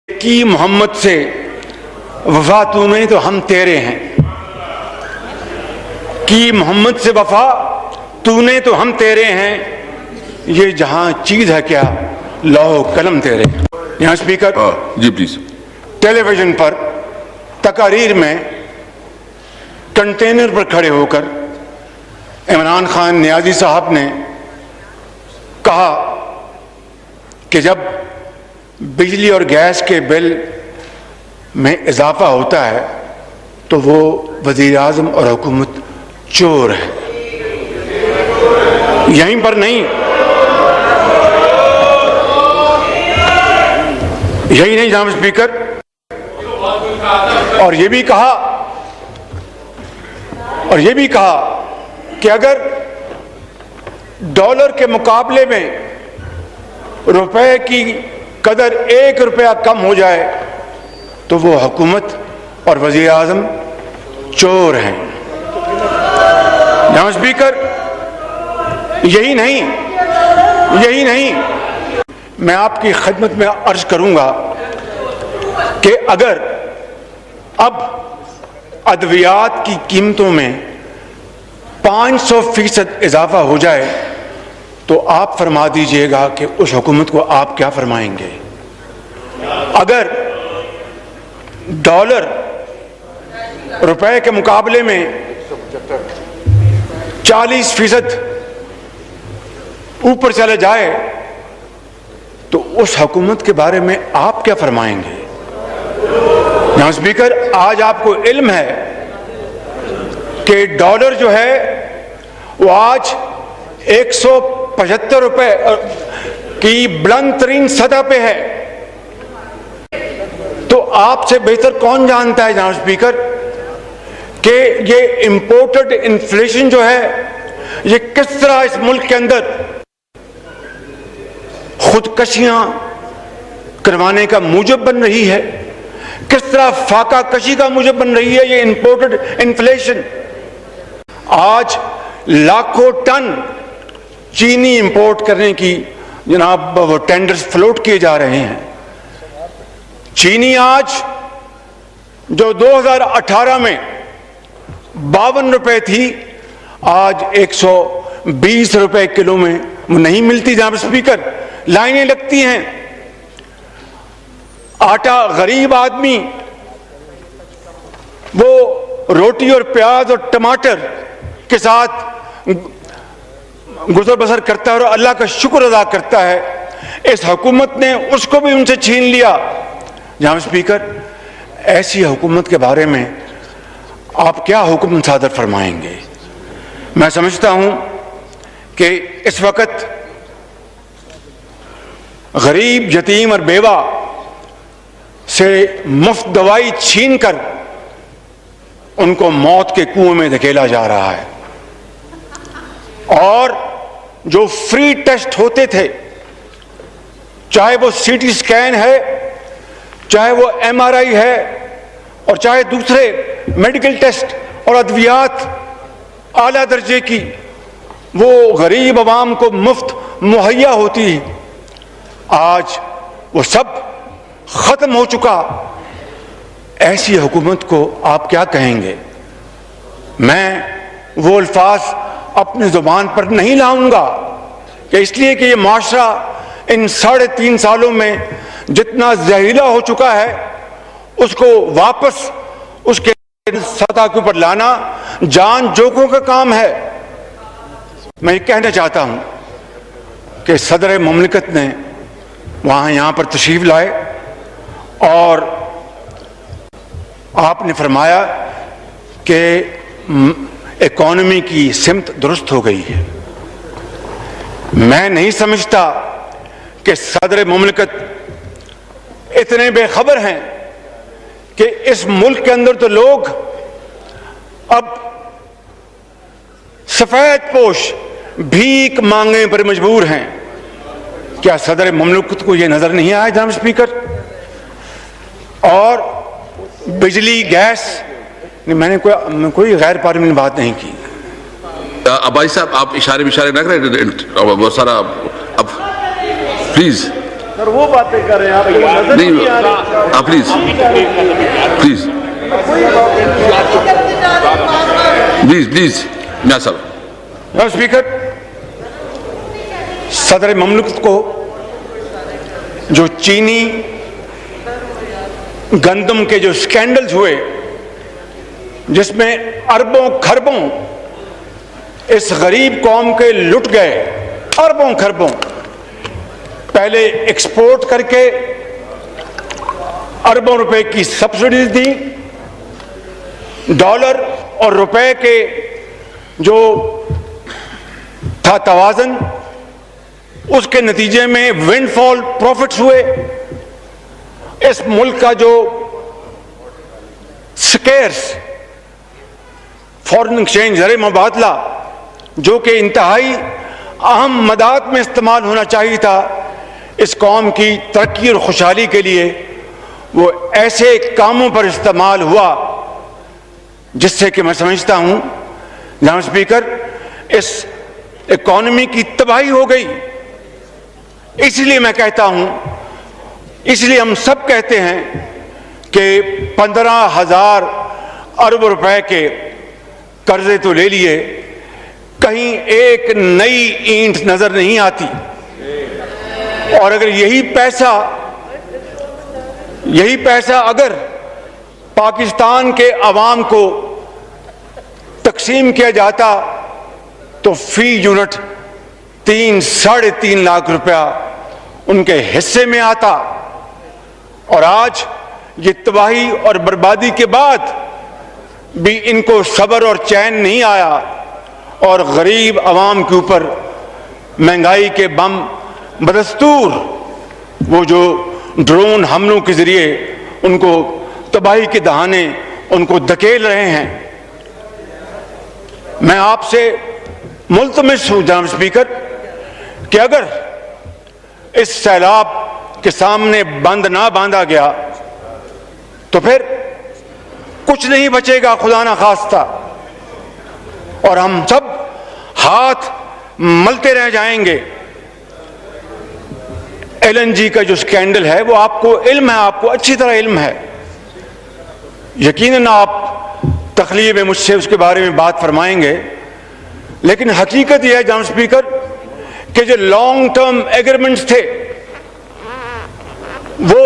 की मोहम्मद से वफा तूने तो हम तेरे हैं, की मोहम्मद से वफा तूने तो हम तेरे हैं, ये जहां चीज है क्या लौह कलम तेरे। यहां स्पीकर जी प्लीज। टेलीविजन पर तकारीर में कंटेनर पर खड़े होकर इमरान खान नियाजी साहब ने कहा कि जब बिजली और गैस के बिल में इजाफा होता है तो वो वज़ीर आज़म और हुकूमत चोर है। यहीं पर नहीं, यही नहीं जनाब स्पीकर, और ये भी कहा कि अगर डॉलर के मुकाबले में रुपए की कदर 1 रुपया कम हो जाए तो वो हुकूमत और वज़ीर आज़म चोर हैं। जनाब स्पीकर, यही नहीं, मैं आपकी खिदमत में अर्ज करूंगा कि अगर अब अद्वियात की कीमतों में 500% इजाफा हो जाए तो आप फरमा दीजिएगा कि उस हुकूमत को आप क्या फरमाएंगे। अगर डॉलर रुपए के मुकाबले में 40% ऊपर चले जाए तो उस हुकूमत के बारे में आप क्या फरमाएंगे। जनाब स्पीकर, आज आपको इल्म है कि डॉलर जो है वो आज 175 रुपए की बुलंद तरीन सतह पे है। तो आपसे बेहतर कौन जानता है जनाब स्पीकर कि ये इंपोर्टेड इन्फ्लेशन जो है ये किस तरह इस मुल्क के अंदर खुदकशियां करवाने का मूजब बन रही है, किस तरह फाका कशी का मूजब बन रही है ये इंपोर्टेड इन्फ्लेशन। आज लाखों टन चीनी इंपोर्ट करने की जनाब वो टेंडर्स फ्लोट किए जा रहे हैं। चीनी आज जो 2018 में 52 रुपए थी आज 120 रुपए किलो में नहीं मिलती। जनाब स्पीकर, लाइनें लगती हैं। आटा गरीब आदमी वो रोटी और प्याज और टमाटर के साथ गुजर बसर करता है और अल्लाह का शुक्र अदा करता है। इस हुकूमत ने उसको भी उनसे छीन लिया। जनाब स्पीकर, ऐसी हुकूमत के बारे में आप क्या हुक्म सादर फरमाएंगे। मैं समझता हूं कि इस वक्त गरीब, यतीम और बेवा से मुफ्त दवाई छीन कर उनको मौत के कुएं में धकेला जा रहा है, और जो फ्री टेस्ट होते थे, चाहे वो सीटी स्कैन है, चाहे वो MRI है, और चाहे दूसरे मेडिकल टेस्ट और अद्वियात आला दर्जे की, वो गरीब आवाम को मुफ्त मुहैया होती है। आज वो सब खत्म हो चुका। ऐसी हुकूमत को आप क्या कहेंगे। मैं वो अल्फाज अपनी जुबान पर नहीं लाऊंगा कि इसलिए कि ये माशरा इन 3.5 सालों में जितना जहरीला हो चुका है उसको वापस उसके सतह के ऊपर लाना जान जोखों का काम है। मैं ये कहना चाहता हूं कि सदर मुमलिकत ने यहां पर तशरीफ लाए और आपने फरमाया कि इकॉनमी की सिमत दुरुस्त हो गई है। मैं नहीं समझता कि सदर मुमलिकत इतने बेखबर हैं कि इस मुल्क के अंदर तो लोग अब सफेद पोश भीख मांगने पर मजबूर हैं। क्या सदर मुमलिकत को यह नजर नहीं आया जनाब स्पीकर। और बिजली, गैस, मैंने कोई गैर पार्लियामेंट बात नहीं की। भाई साहब, आप इशारे न करें, बहुत सारा। अब प्लीज सर वो बातें कर रहे हैं, आपको नजर नहीं आ रही। प्लीज प्लीज प्लीज प्लीज मियां साहब। स्पीकर, सदर ममलकत को जो चीनी गंदम के जो स्कैंडल्स हुए, जिसमें अरबों खरबों इस गरीब कौम के लुट गए, अरबों खरबों, पहले एक्सपोर्ट करके अरबों रुपए की सब्सिडीज दी, डॉलर और रुपए के जो था तवाजन, उसके नतीजे में विंडफॉल प्रॉफिट्स हुए। इस मुल्क का जो स्केर्स फॉरेन एक्सचेंज ज़रिए मुबादला, जो कि इंतहाई अहम मदाद में इस्तेमाल होना चाहिए था इस कौम की तरक्की और खुशहाली के लिए, वो ऐसे कामों पर इस्तेमाल हुआ जिससे कि मैं समझता हूं जनाब स्पीकर, इस इकॉनमी की तबाही हो गई। इसलिए मैं कहता हूं, इसलिए हम सब कहते हैं कि 15,000 अरब रुपए के कर्जे तो ले लिए, कहीं एक नई ईंट नजर नहीं आती। और अगर यही पैसा अगर पाकिस्तान के अवाम को तकसीम किया जाता तो फी यूनिट 3-3.5 लाख रुपया उनके हिस्से में आता। और आज ये तबाही और बर्बादी के बाद भी इनको सब्र और चैन नहीं आया और गरीब अवाम के ऊपर महंगाई के बम बदस्तूर वो जो ड्रोन हमलों के जरिए उनको तबाही के दहाने उनको धकेल रहे हैं। मैं आपसे मुल्तमिस हूं जनाब स्पीकर कि अगर इस सैलाब के सामने बंद ना बांधा गया तो फिर कुछ नहीं बचेगा खुदा ना खास्ता, और हम सब हाथ मलते रह जाएंगे। LNG का जो स्कैंडल है वो आपको इल्म है, आपको अच्छी तरह इल्म है, यकीनन आप तखलीए में मुझसे उसके बारे में बात फरमाएंगे। लेकिन हकीकत यह है जनाब स्पीकर कि जो लॉन्ग टर्म एग्रीमेंट्स थे वो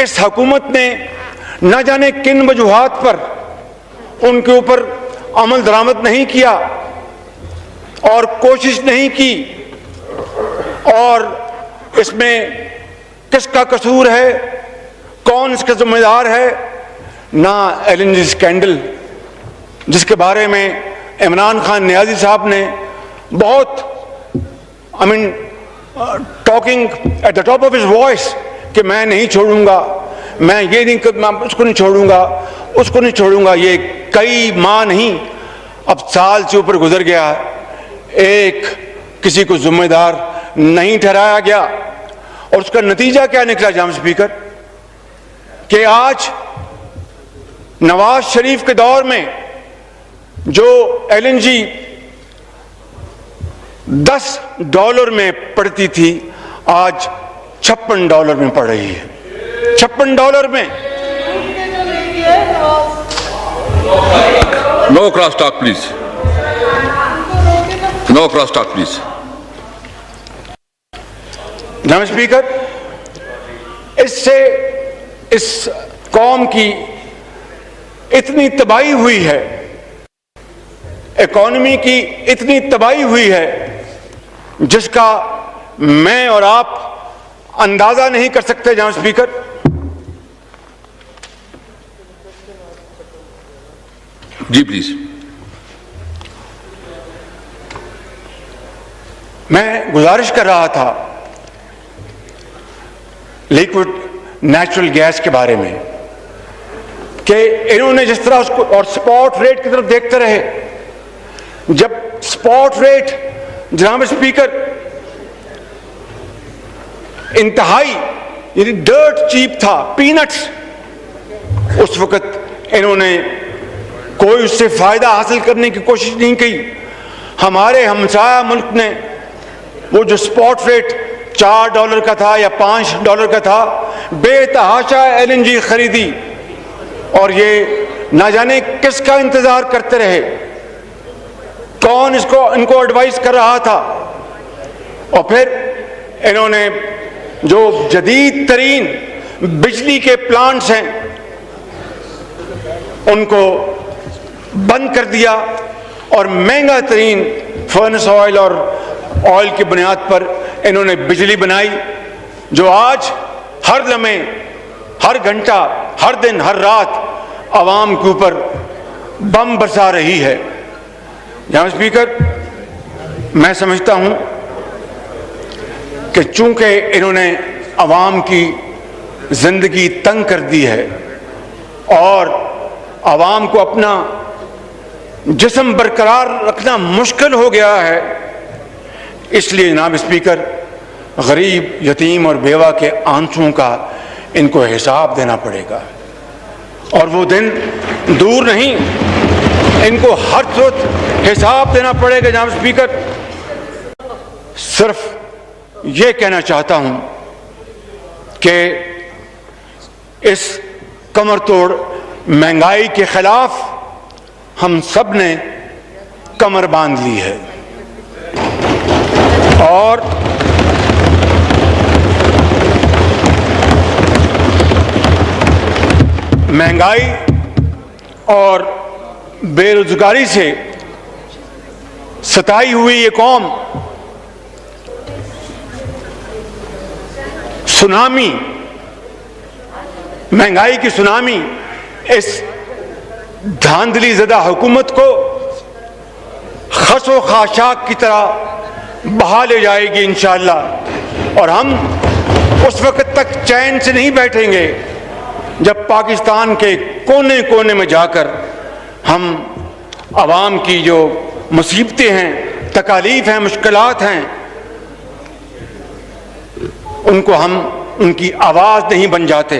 इस हुकूमत ने न जाने किन वजूहात पर उनके ऊपर अमल दरामद नहीं किया और कोशिश नहीं की। और इसमें किसका कसूर है, कौन इसका जिम्मेदार है? ना LNG स्कैंडल जिसके बारे में इमरान खान नियाजी साहब ने बहुत talking at the top of his voice कि मैं नहीं छोड़ूंगा, मैं ये नहीं मैं उसको नहीं छोड़ूंगा, उसको नहीं छोड़ूंगा। ये कई माह नहीं, अब साल से ऊपर गुजर गया, एक किसी को जिम्मेदार नहीं ठहराया गया। और उसका नतीजा क्या निकला जनाब स्पीकर कि आज नवाज शरीफ के दौर में जो LNG $10 में पड़ती थी आज $56 में पड़ रही है। $56 में। No cross talk please, no cross talk please. जनाब स्पीकर, इससे इस कौम की इतनी तबाही हुई है, इकॉनमी की इतनी तबाही हुई है जिसका मैं और आप अंदाजा नहीं कर सकते। जनाब स्पीकर, जी प्लीज। मैं गुजारिश कर रहा था लिक्विड नेचुरल गैस के बारे में कि इन्होंने जिस तरह उसको और स्पॉट रेट की तरफ देखते रहे। जब स्पॉट रेट जनाब स्पीकर इंतहाई यानी डर्ट चीप था, पीनट्स, उस वक्त इन्होंने कोई उससे फायदा हासिल करने की कोशिश नहीं की। हमारे हमसाया मुल्क ने वो जो स्पॉट रेट $4 का था या $5 का था, बेतहाशा LNG खरीदी और ये ना जाने किसका इंतजार करते रहे, कौन इनको एडवाइस कर रहा था। और फिर इन्होंने जो जदीद तरीन बिजली के प्लांट्स हैं उनको बंद कर दिया और महंगा तरीन फर्नेस ऑयल और ऑयल की बुनियाद पर इन्होंने बिजली बनाई, जो आज हर लम्हे, हर घंटा, हर दिन, हर रात आवाम के ऊपर बम बरसा रही है। जनाब स्पीकर, मैं समझता हूं कि चूंकि इन्होंने आवाम की जिंदगी तंग कर दी है और आवाम को अपना जिस्म बरकरार रखना मुश्किल हो गया है, इसलिए जनाब स्पीकर गरीब, यतीम और बेवा के आंसुओं का इनको हिसाब देना पड़ेगा और वो दिन दूर नहीं, इनको हर वक्त हिसाब देना पड़ेगा। जनाब स्पीकर, सिर्फ ये कहना चाहता हूं कि इस कमर तोड़ महंगाई के खिलाफ हम सब ने कमर बांध ली है और महंगाई और बेरोजगारी से सताई हुई ये कौम सुनामी, महंगाई की सुनामी इस धांधली ज़दा हुकूमत को खसो खाशाक की तरह बहा ले जाएगी इंशाअल्लाह। और हम उस वक्त तक चैन से नहीं बैठेंगे जब पाकिस्तान के कोने कोने में जाकर हम आवाम की जो मुसीबतें हैं, तकालीफ हैं, मुश्किलात हैं, उनको हम उनकी आवाज़ नहीं बन जाते।